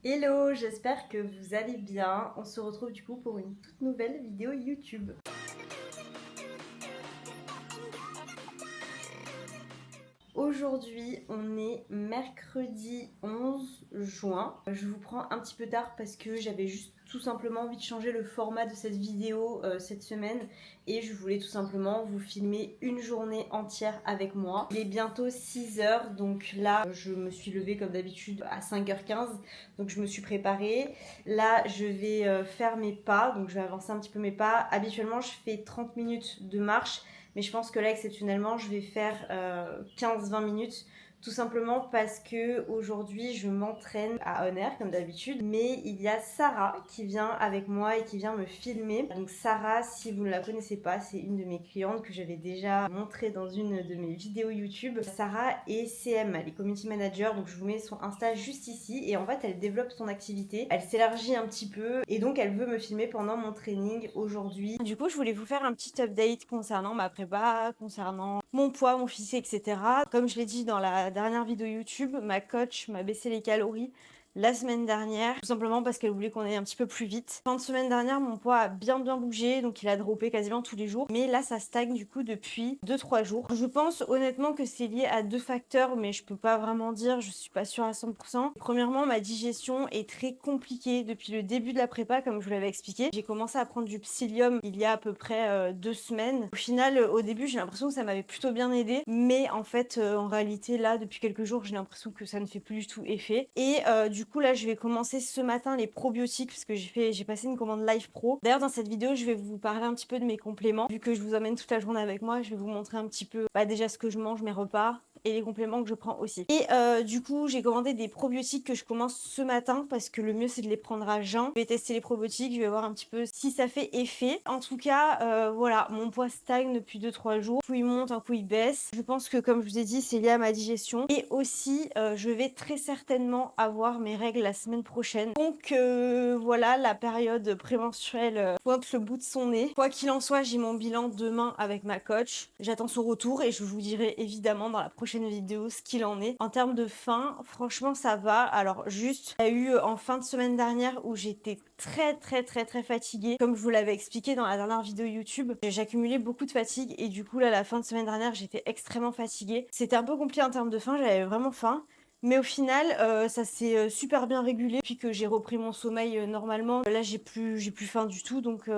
Hello, j'espère que vous allez bien. On se retrouve du coup pour une toute nouvelle vidéo YouTube. Aujourd'hui, on est mercredi 11 juin. Je vous prends un petit peu tard parce que j'avais juste tout simplement envie de changer le format de cette vidéo cette semaine et je voulais tout simplement vous filmer une journée entière avec moi. Il est bientôt 6h, donc là je me suis levée comme d'habitude à 5h15, donc je me suis préparée. Là je vais faire mes pas, donc je vais avancer un petit peu mes pas. Habituellement je fais 30 minutes de marche, mais je pense que là, exceptionnellement, je vais faire 15-20 minutes. Tout simplement parce que aujourd'hui je m'entraîne à Honor comme d'habitude, mais il y a Sarah qui vient avec moi et qui vient me filmer. Donc Sarah, si vous ne la connaissez pas, c'est une de mes clientes que j'avais déjà montré dans une de mes vidéos YouTube. Sarah est CM, elle est community manager, donc je vous mets son Insta juste ici. Et en fait, elle développe son activité, elle s'élargit un petit peu et donc elle veut me filmer pendant mon training aujourd'hui. Du coup, je voulais vous faire un petit update concernant ma prépa, concernant mon poids, mon physique, etc. Comme je l'ai dit dans la dernière vidéo YouTube, ma coach m'a baissé les calories la semaine dernière, tout simplement parce qu'elle voulait qu'on aille un petit peu plus vite. Fin de semaine dernière, mon poids a bien bougé, donc il a droppé quasiment tous les jours. Mais là, ça stagne du coup depuis 2-3 jours. Je pense honnêtement que c'est lié à deux facteurs, mais je peux pas vraiment dire, je suis pas sûre à 100%. Premièrement, ma digestion est très compliquée depuis le début de la prépa, comme je vous l'avais expliqué. J'ai commencé à prendre du psyllium il y a à peu près 2 semaines. Au final, au début, j'ai l'impression que ça m'avait plutôt bien aidé, mais en fait, en réalité, là, depuis quelques jours, j'ai l'impression que ça ne fait plus du tout effet. Et du coup, là, je vais commencer ce matin les probiotiques, parce que j'ai passé une commande Live Pro. D'ailleurs, dans cette vidéo, je vais vous parler un petit peu de mes compléments. Vu que je vous emmène toute la journée avec moi, je vais vous montrer un petit peu déjà ce que je mange, mes repas, et les compléments que je prends aussi. Et du coup, j'ai commandé des probiotiques que je commence ce matin parce que le mieux c'est de les prendre à jeun. Je vais tester les probiotiques, je vais voir un petit peu si ça fait effet. En tout cas, voilà, mon poids stagne depuis 2-3 jours. Un coup il monte, un coup il baisse. Je pense que comme je vous ai dit, c'est lié à ma digestion. Et aussi, je vais très certainement avoir mes règles la semaine prochaine. Donc voilà, la période prémenstruelle pointe le bout de son nez. Quoi qu'il en soit, j'ai mon bilan demain avec ma coach. J'attends son retour et je vous dirai évidemment dans la prochaine vidéo ce qu'il en est. En termes de faim, franchement ça va. Alors juste, il y a eu en fin de semaine dernière où j'étais très fatiguée. Comme je vous l'avais expliqué dans la dernière vidéo YouTube, j'accumulais beaucoup de fatigue et du coup là la fin de semaine dernière j'étais extrêmement fatiguée. C'était un peu compliqué en termes de faim, j'avais vraiment faim. Mais au final, ça s'est super bien régulé puis que j'ai repris mon sommeil normalement. Là, j'ai plus faim du tout, donc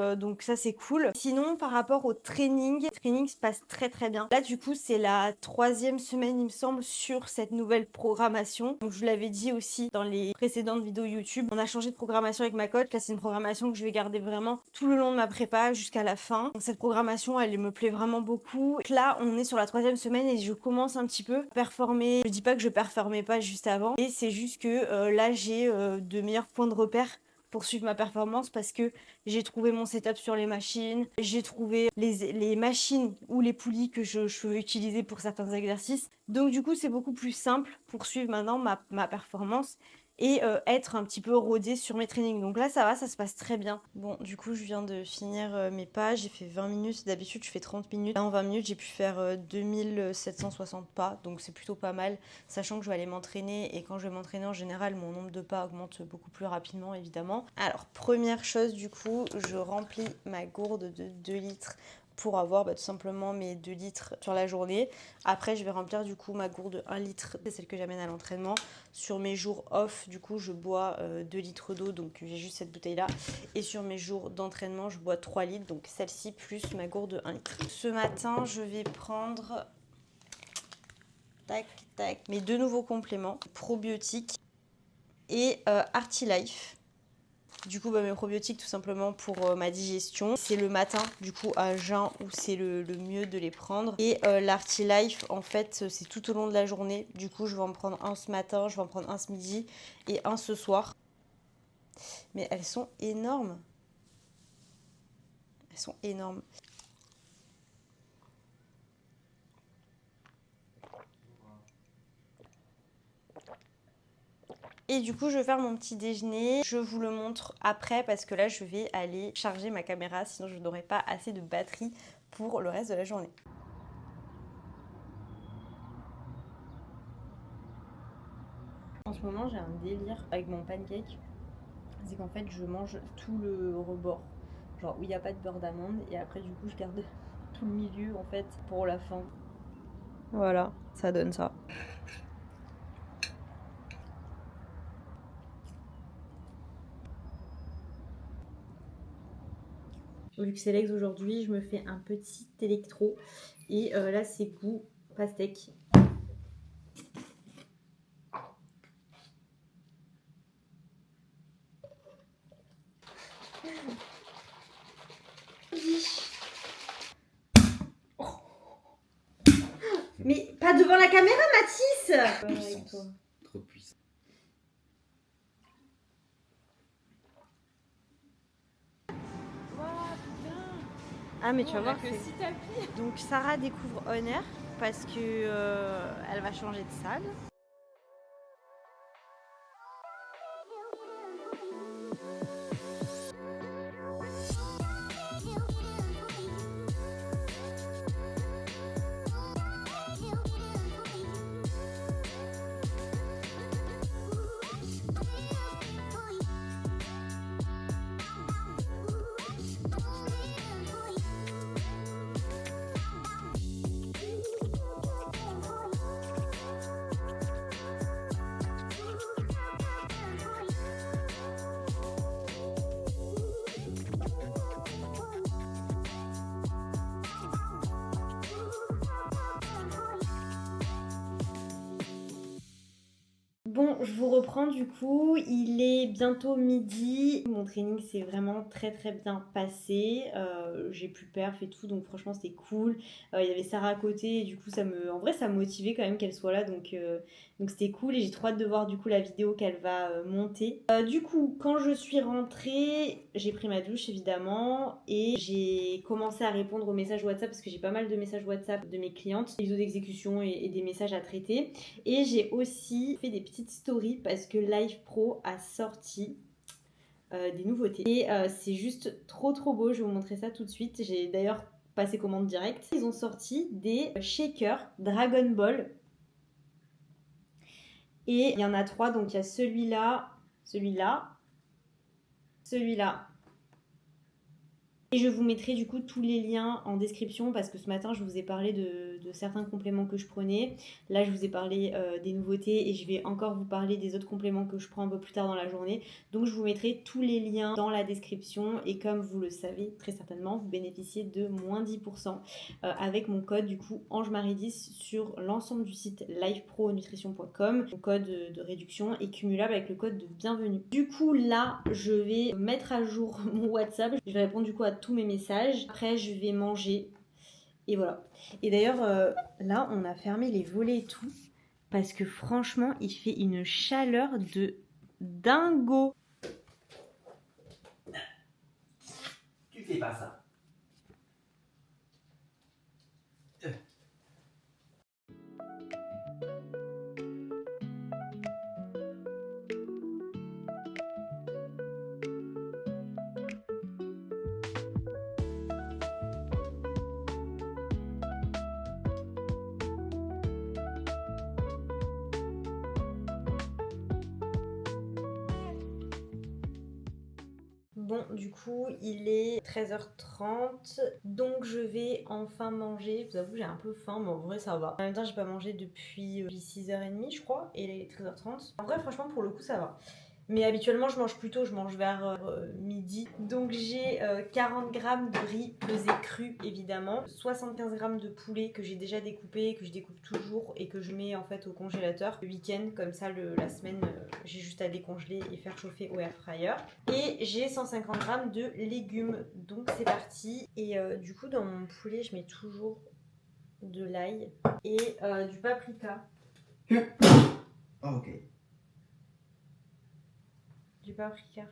ça c'est cool. Sinon, par rapport au training, le training se passe très bien. Là, du coup, c'est la 3e semaine, il me semble, sur cette nouvelle programmation. Donc, je vous l'avais dit aussi dans les précédentes vidéos YouTube. On a changé de programmation avec ma coach. Là, c'est une programmation que je vais garder vraiment tout le long de ma prépa jusqu'à la fin. Donc, cette programmation, elle me plaît vraiment beaucoup. Donc là, on est sur la 3e semaine et je commence un petit peu à performer. Je dis pas que je performais pas juste avant, et c'est juste que là, j'ai de meilleurs points de repère pour suivre ma performance parce que j'ai trouvé mon setup sur les machines, j'ai trouvé les machines ou les poulies que je veux utiliser pour certains exercices. Donc du coup, c'est beaucoup plus simple pour suivre maintenant ma performance et être un petit peu rodée sur mes trainings. Donc là, ça va, ça se passe très bien. Bon, du coup, je viens de finir mes pas. J'ai fait 20 minutes. D'habitude, je fais 30 minutes. Là, en 20 minutes, j'ai pu faire 2760 pas. Donc c'est plutôt pas mal, sachant que je vais aller m'entraîner. Et quand je vais m'entraîner, en général, mon nombre de pas augmente beaucoup plus rapidement, évidemment. Alors, première chose, du coup, je remplis ma gourde de 2 litres pour avoir tout simplement mes 2 litres sur la journée. Après, je vais remplir du coup ma gourde de 1 litre, c'est celle que j'amène à l'entraînement. Sur mes jours off, du coup, je bois 2 litres d'eau, donc j'ai juste cette bouteille-là. Et sur mes jours d'entraînement, je bois 3 litres, donc celle-ci plus ma gourde de 1 litre. Ce matin, je vais prendre tac, tac, mes 2 nouveaux compléments, probiotiques et Artilife. Du coup, mes probiotiques, tout simplement pour ma digestion. C'est le matin, du coup, à jeun, où c'est le mieux de les prendre. Et l'Artilife, en fait, c'est tout au long de la journée. Du coup, je vais en prendre un ce matin, je vais en prendre un ce midi et un ce soir. Mais elles sont énormes. Elles sont énormes. Et du coup, je vais faire mon petit déjeuner. Je vous le montre après parce que là, je vais aller charger ma caméra. Sinon, je n'aurai pas assez de batterie pour le reste de la journée. En ce moment, j'ai un délire avec mon pancake. C'est qu'en fait, je mange tout le rebord. Genre où il n'y a pas de beurre d'amande. Et après, du coup, je garde tout le milieu en fait pour la fin. Voilà, ça donne ça. Vu que c'est l'ex aujourd'hui, je me fais un petit électro. Et là, c'est goût pastèque. Mais pas devant la caméra, Mathis! Puissance. Trop de puissance. Ah mais tu vas voir, donc Sarah découvre Honor parce que elle va changer de salle. Bon, je vous reprends du coup, il est bientôt midi. Mon training s'est vraiment très bien passé. J'ai pu perf et tout, donc franchement c'était cool. Il y avait Sarah à côté et du coup en vrai ça me motivait quand même qu'elle soit là, donc c'était cool et j'ai trop hâte de voir du coup la vidéo qu'elle va monter. Du coup, quand je suis rentrée, j'ai pris ma douche évidemment et j'ai commencé à répondre aux messages WhatsApp parce que j'ai pas mal de messages WhatsApp de mes clientes, des ISO d'exécution et des messages à traiter. Et j'ai aussi fait des petites stories parce que Live Pro a sorti des nouveautés. Et c'est juste trop beau, je vais vous montrer ça tout de suite. J'ai d'ailleurs passé commande directe. Ils ont sorti des shakers Dragon Ball. Et il y en a 3, donc il y a celui-là, celui-là, celui-là. Et je vous mettrai du coup tous les liens en description parce que ce matin je vous ai parlé de certains compléments que je prenais. Là je vous ai parlé des nouveautés et je vais encore vous parler des autres compléments que je prends un peu plus tard dans la journée. Donc je vous mettrai tous les liens dans la description et comme vous le savez très certainement, vous bénéficiez de moins 10% avec mon code du coup AngeMarie10 sur l'ensemble du site livepronutrition.com. Mon code de réduction est cumulable avec le code de bienvenue. Du coup là je vais mettre à jour mon WhatsApp. Je vais répondre du coup à tous mes messages. Après, je vais manger. Et voilà. Et d'ailleurs, là, on a fermé les volets et tout. Parce que franchement, il fait une chaleur de dingo. Tu fais pas ça. Bon, du coup, il est 13h30, donc je vais enfin manger. Je vous avoue, j'ai un peu faim, mais en vrai, ça va. En même temps, j'ai pas mangé depuis 6h30, je crois, et il est 13h30. En vrai, franchement, pour le coup, ça va. Mais habituellement, je mange plus tôt, je mange vers midi. Donc j'ai 40 grammes de riz pesé cru, évidemment. 75 grammes de poulet que j'ai déjà découpé, que je découpe toujours et que je mets en fait au congélateur le week-end. Comme ça, la semaine, j'ai juste à décongeler et faire chauffer au air fryer. Et j'ai 150 grammes de légumes. Donc c'est parti. Et du coup, dans mon poulet, je mets toujours de l'ail et du paprika. Oh, ok. Du paprika.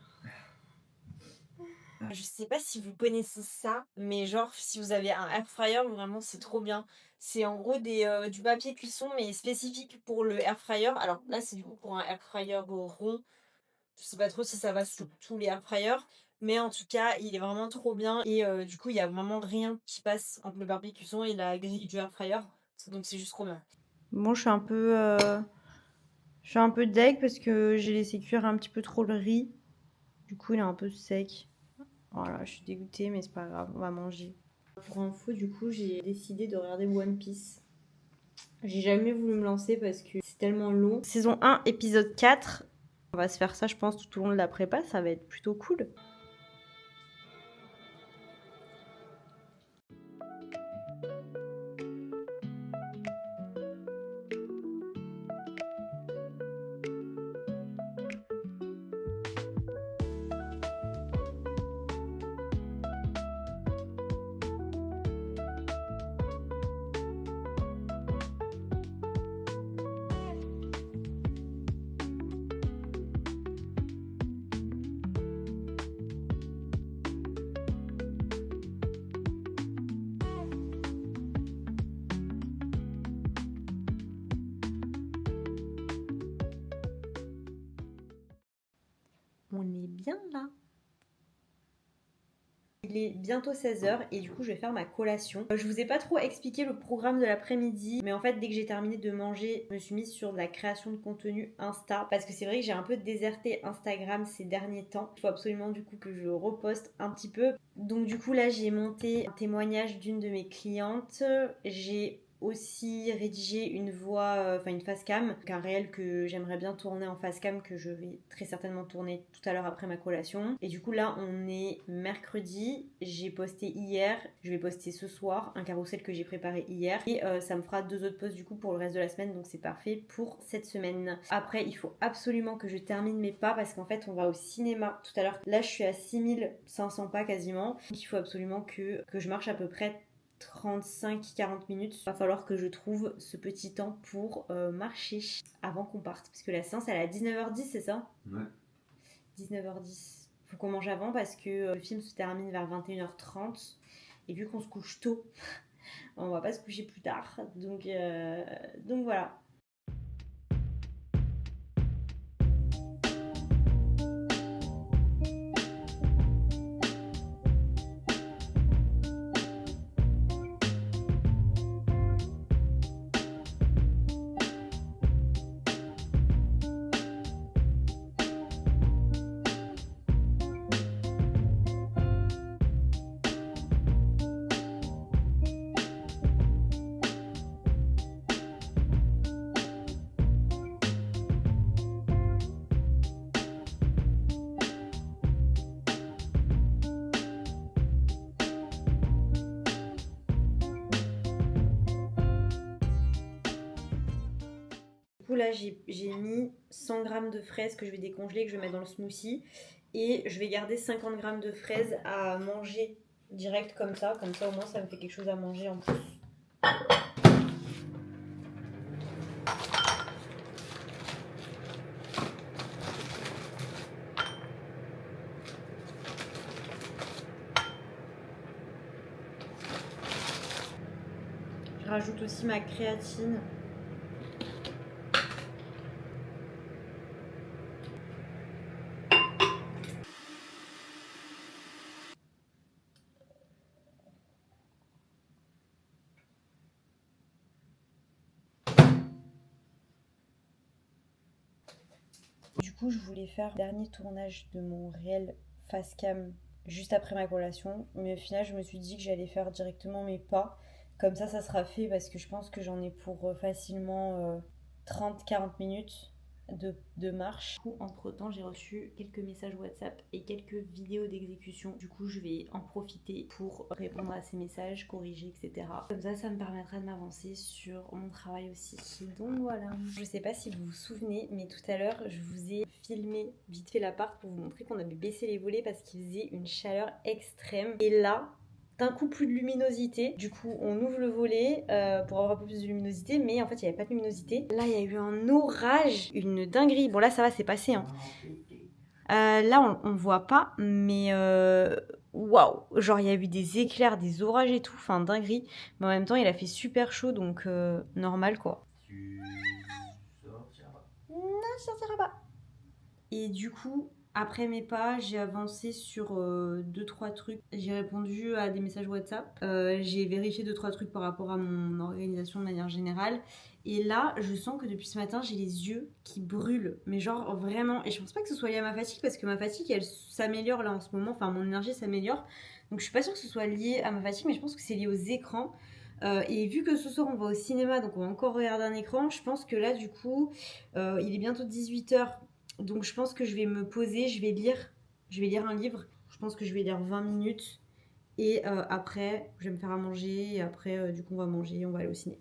Je sais pas si vous connaissez ça, mais genre si vous avez un air fryer, vraiment c'est trop bien. C'est en gros du papier cuisson mais spécifique pour le air fryer. Alors là c'est du coup pour un air fryer rond. Je sais pas trop si ça va sur tous les air fryers, mais en tout cas il est vraiment trop bien et du coup il y a vraiment rien qui passe entre le papier cuisson et la grille du air fryer. Donc c'est juste trop bien. Bon, je Je suis un peu deg parce que j'ai laissé cuire un petit peu trop le riz. Du coup, il est un peu sec. Voilà, je suis dégoûtée, mais c'est pas grave, on va manger. Pour info, du coup, j'ai décidé de regarder One Piece. J'ai jamais voulu me lancer parce que c'est tellement long. Saison 1, épisode 4. On va se faire ça, je pense, tout au long de la prépa. Ça va être plutôt cool. On est bien là. Il est bientôt 16h et du coup je vais faire ma collation. Je vous ai pas trop expliqué le programme de l'après-midi, mais en fait dès que j'ai terminé de manger, je me suis mise sur de la création de contenu Insta parce que c'est vrai que j'ai un peu déserté Instagram ces derniers temps. Il faut absolument du coup que je reposte un petit peu. Donc du coup là j'ai monté un témoignage d'une de mes clientes. J'ai aussi rédigé une voix, une face cam, un réel que j'aimerais bien tourner en face cam, que je vais très certainement tourner tout à l'heure après ma collation. Et du coup là on est mercredi, j'ai posté hier, je vais poster ce soir un carrousel que j'ai préparé hier et ça me fera 2 autres posts du coup pour le reste de la semaine, donc c'est parfait pour cette semaine. Après il faut absolument que je termine mes pas parce qu'en fait on va au cinéma tout à l'heure. Là je suis à 6500 pas quasiment, donc il faut absolument que je marche à peu près 35-40 minutes. Il va falloir que je trouve ce petit temps pour marcher avant qu'on parte. Parce que la séance elle est à 19h10, c'est ça? Ouais. 19h10. Faut qu'on mange avant parce que le film se termine vers 21h30. Et vu qu'on se couche tôt, on va pas se coucher plus tard. Donc voilà. Du coup là j'ai mis 100 g de fraises que je vais décongeler, que je vais mettre dans le smoothie. Et je vais garder 50 g de fraises à manger direct comme ça au moins ça me fait quelque chose à manger en plus. Je rajoute aussi ma créatine. Du coup, je voulais faire le dernier tournage de mon réel face cam juste après ma collation, mais au final, je me suis dit que j'allais faire directement mes pas. Comme ça sera fait parce que je pense que j'en ai pour facilement 30-40 minutes de marche. Du coup, entre-temps, j'ai reçu quelques messages WhatsApp et quelques vidéos d'exécution. Du coup, je vais en profiter pour répondre à ces messages, corriger, etc. Comme ça me permettra de m'avancer sur mon travail aussi. Donc voilà. Je sais pas si vous vous souvenez, mais tout à l'heure, je vous ai filmé vite fait l'appart pour vous montrer qu'on avait baissé les volets parce qu'il faisait une chaleur extrême. Et là, d'un coup plus de luminosité, du coup on ouvre le volet pour avoir un peu plus de luminosité, mais en fait il n'y avait pas de luminosité. Là il y a eu un orage, une dinguerie. Bon là ça va, c'est passé hein. Là on voit pas, mais waouh, genre il y a eu des éclairs, des orages et tout, enfin dinguerie. Mais en même temps il a fait super chaud, donc normal quoi. Tu sortiras pas. Non, je sortirai pas. Et du coup, après mes pas, j'ai avancé sur 2-3 trucs. J'ai répondu à des messages WhatsApp. J'ai vérifié 2-3 trucs par rapport à mon organisation de manière générale. Et là, je sens que depuis ce matin, j'ai les yeux qui brûlent. Mais genre vraiment. Et je pense pas que ce soit lié à ma fatigue parce que ma fatigue, elle s'améliore là en ce moment. Enfin, mon énergie s'améliore. Donc je suis pas sûre que ce soit lié à ma fatigue, mais je pense que c'est lié aux écrans. Et vu que ce soir on va au cinéma, donc on va encore regarder un écran, je pense que là du coup, il est bientôt 18h. Donc je pense que je vais me poser, je vais lire un livre. Je pense que je vais lire 20 minutes. Et après, je vais me faire à manger. Et après, du coup, on va manger, on va aller au ciné.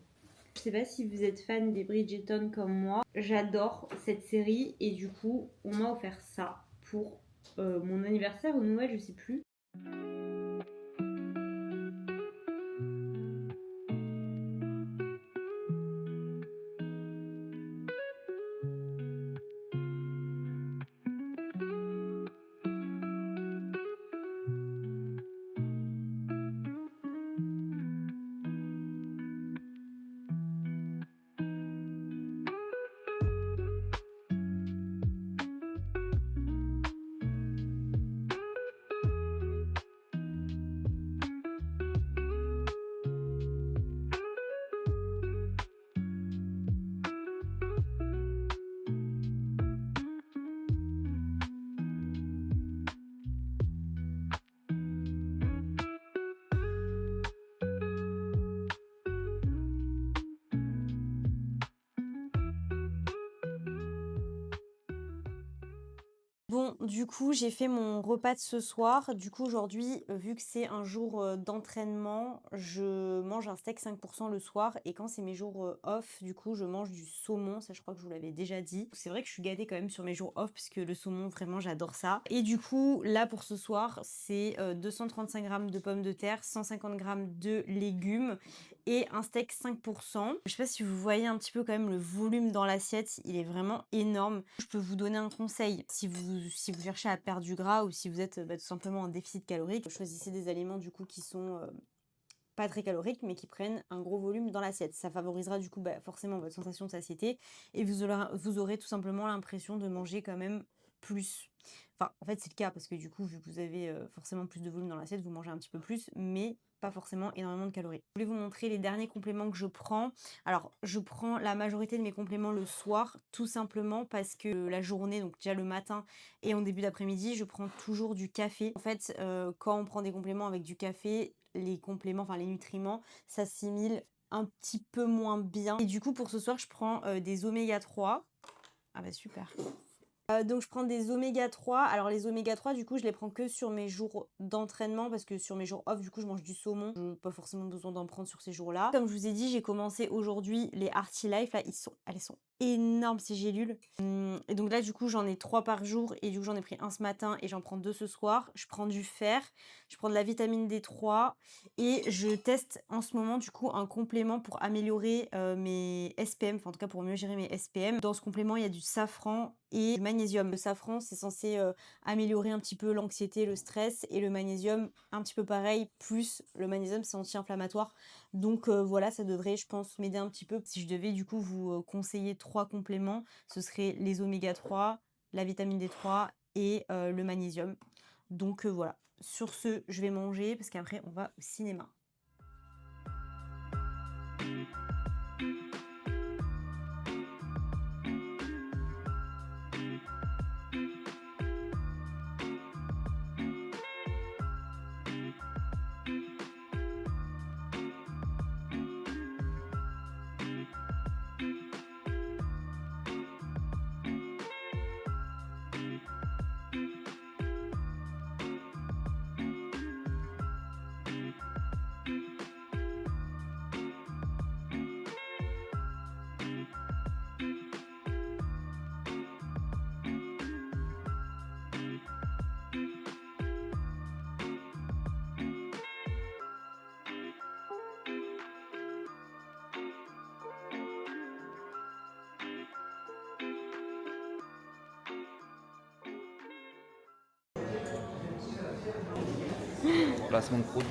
Je sais pas si vous êtes fan des Bridgerton comme moi. J'adore cette série. Et du coup, on m'a offert ça pour mon anniversaire ou Noël, je sais plus. Bon, du coup, j'ai fait mon repas de ce soir. Du coup, aujourd'hui, vu que c'est un jour d'entraînement, je mange un steak 5% le soir. Et quand c'est mes jours off, du coup, je mange du saumon. Ça, je crois que je vous l'avais déjà dit. C'est vrai que je suis gâtée quand même sur mes jours off, puisque le saumon, vraiment, j'adore ça. Et du coup, là, pour ce soir, c'est 235 grammes de pommes de terre, 150 grammes de légumes et un steak 5%. Je sais pas si vous voyez un petit peu quand même le volume dans l'assiette. Il est vraiment énorme. Je peux vous donner un conseil. Si vous cherchez à perdre du gras ou si vous êtes tout simplement en déficit calorique, choisissez des aliments du coup qui sont pas très caloriques mais qui prennent un gros volume dans l'assiette. Ça favorisera du coup forcément votre sensation de satiété et vous aurez tout simplement l'impression de manger quand même plus. Enfin, en fait, c'est le cas parce que du coup, vu que vous avez forcément plus de volume dans l'assiette, vous mangez un petit peu plus, mais pas forcément énormément de calories. Je voulais vous montrer les derniers compléments que je prends. Alors, je prends la majorité de mes compléments le soir, tout simplement parce que la journée, donc déjà le matin et en début d'après-midi, je prends toujours du café. En fait, quand on prend des compléments avec du café, les compléments, enfin les nutriments, s'assimilent un petit peu moins bien. Et du coup, pour ce soir, je prends des oméga 3. Ah bah super. Donc je prends des oméga 3. Alors les oméga 3, du coup, je les prends que sur mes jours d'entraînement parce que sur mes jours off, du coup, je mange du saumon. Je n'ai pas forcément besoin d'en prendre sur ces jours-là. Comme je vous ai dit, j'ai commencé aujourd'hui les Hearty Life. Là, elles sont énormes ces gélules. Et donc là, du coup, j'en ai 3 par jour et du coup, j'en ai pris un ce matin et j'en prends 2 ce soir. Je prends du fer, je prends de la vitamine D3 et je teste en ce moment, du coup, un complément pour améliorer mes SPM, enfin en tout cas pour mieux gérer mes SPM. Dans ce complément, il y a du safran et du magnésium. Le safran, c'est censé améliorer un petit peu l'anxiété, le stress, et le magnésium, un petit peu pareil, plus le magnésium, c'est anti-inflammatoire. Donc voilà, ça devrait, je pense, m'aider un petit peu. Si je devais du coup vous conseiller 3 compléments, ce serait les oméga 3, la vitamine D3 et le magnésium. Donc voilà, sur ce, je vais manger parce qu'après, on va au cinéma. Placement de produit.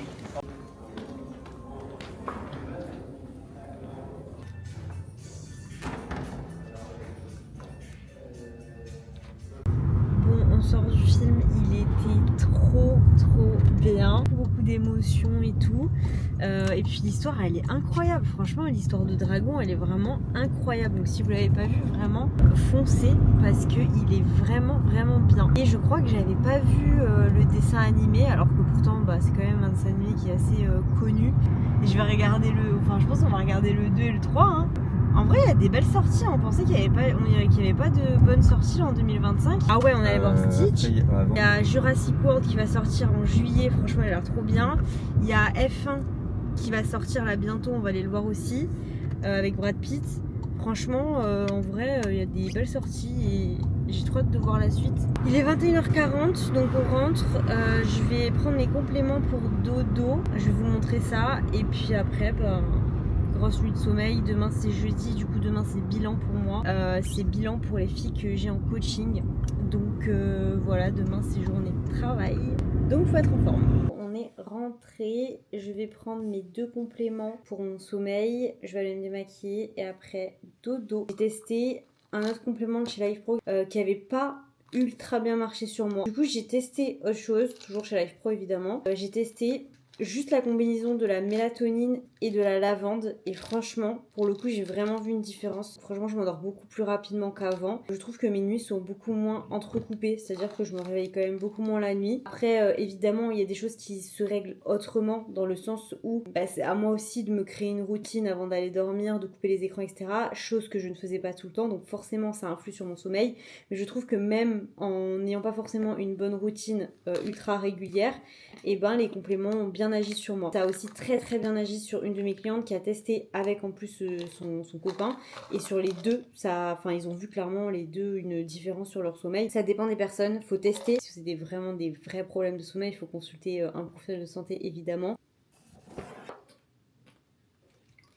Bon, on sort du film, il était trop bien, beaucoup d'émotions et tout. Et puis l'histoire, elle est incroyable. Franchement, l'histoire de Dragon, elle est vraiment incroyable. Donc si vous l'avez pas vu, vraiment foncez parce que il est vraiment bien. Et je crois que j'avais pas vu le dessin animé, alors que pourtant, c'est quand même un dessin animé qui est assez connu. Et je vais regarder je pense qu'on va regarder le 2 et le 3. Hein. En vrai, il y a des belles sorties. On pensait qu'il n'y avait pas de bonnes sorties en 2025. Ah ouais, on allait voir Stitch. Il y a Jurassic World qui va sortir en juillet. Franchement, il a l'air trop bien. Il y a F1 qui va sortir là bientôt. On va aller le voir aussi avec Brad Pitt. Franchement, en vrai, il y a des belles sorties et j'ai trop hâte de voir la suite. Il est 21h40, donc on rentre. Je vais prendre mes compléments pour dodo. Je vais vous montrer ça. Et puis après, grosse nuit de sommeil. Demain c'est jeudi, du coup demain c'est bilan pour moi. C'est bilan pour les filles que j'ai en coaching. Donc voilà, demain c'est journée de travail. Donc faut être en forme. On est rentré. Je vais prendre mes 2 compléments pour mon sommeil. Je vais aller me démaquiller et après dodo. J'ai testé un autre complément de chez Life Pro qui avait pas ultra bien marché sur moi. Du coup j'ai testé autre chose, toujours chez Life Pro évidemment. J'ai testé juste la combinaison de la mélatonine et de la lavande et franchement pour le coup j'ai vraiment vu une différence. Franchement je m'endors beaucoup plus rapidement qu'avant. Je trouve que mes nuits sont beaucoup moins entrecoupées, c'est à dire que je me réveille quand même beaucoup moins la nuit. Après évidemment il y a des choses qui se règlent autrement dans le sens où c'est à moi aussi de me créer une routine avant d'aller dormir, de couper les écrans etc, chose que je ne faisais pas tout le temps, donc forcément ça influe sur mon sommeil. Mais je trouve que même en n'ayant pas forcément une bonne routine ultra régulière, et les compléments ont bien agi sur moi. Ça a aussi très bien agi sur une de mes clientes qui a testé avec en plus son copain, et sur les deux, ils ont vu clairement les deux une différence sur leur sommeil. Ça dépend des personnes, faut tester. Si c'est vraiment des vrais problèmes de sommeil, il faut consulter un professionnel de santé évidemment.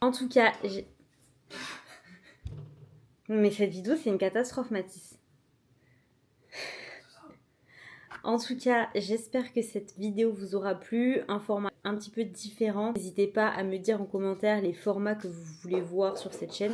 En tout cas, mais cette vidéo c'est une catastrophe Mathis. En tout cas, j'espère que cette vidéo vous aura plu, un format un petit peu différent. N'hésitez pas à me dire en commentaire les formats que vous voulez voir sur cette chaîne.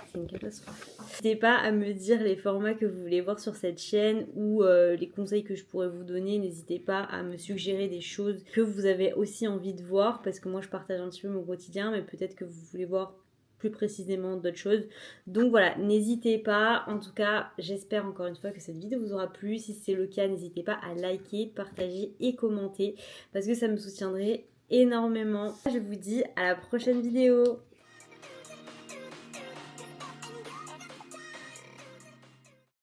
C'est une catastrophe. N'hésitez pas à me dire les formats que vous voulez voir sur cette chaîne ou les conseils que je pourrais vous donner. N'hésitez pas à me suggérer des choses que vous avez aussi envie de voir parce que moi je partage un petit peu mon quotidien, mais peut-être que vous voulez voir plus précisément d'autres choses. Donc voilà, n'hésitez pas. En tout cas, j'espère encore une fois que cette vidéo vous aura plu. Si c'est le cas, n'hésitez pas à liker, partager et commenter parce que ça me soutiendrait énormément. Je vous dis à la prochaine vidéo.